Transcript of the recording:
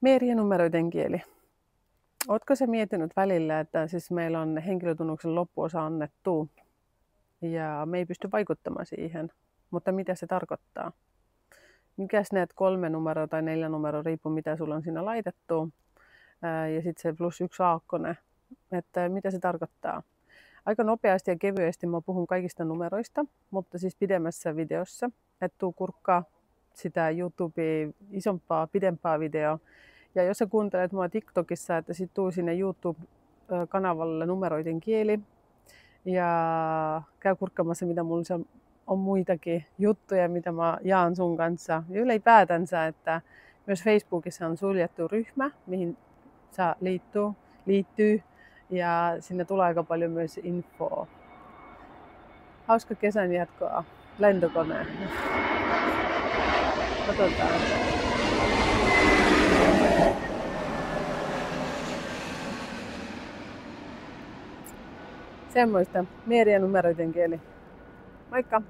Merien numeroiden kieli. Ootko sä miettinyt välillä, että siis meillä on henkilötunnuksen loppuosa annettu ja me ei pysty vaikuttamaan siihen, mutta mitä se tarkoittaa? Mikäs näet 3 numeroa tai 4 numeroa, riippuu mitä sulla on siinä laitettu. Ja sitten se +1 aakkonen, että mitä se tarkoittaa. Aika nopeasti ja kevyesti mä puhun kaikista numeroista, mutta siis pidemmässä videossa, että tuu kurkkaa sitä YouTubea isompaa, pidempää videoa. Ja jos sä kuuntelet mua TikTokissa, että sit tuu sinne YouTube-kanavalle numeroiden kieli ja käy kurkkaamassa, mitä mulla on muitakin juttuja, mitä mä jaan sun kanssa. Ja ylipäätänsä, että myös Facebookissa on suljettu ryhmä, mihin saa liittyy ja sinne tulee aika paljon myös infoa. Hauska kesän jatkoa. Lentokone. Katsotaan. Semmoista. Merien numeroiden kieli. Moikka!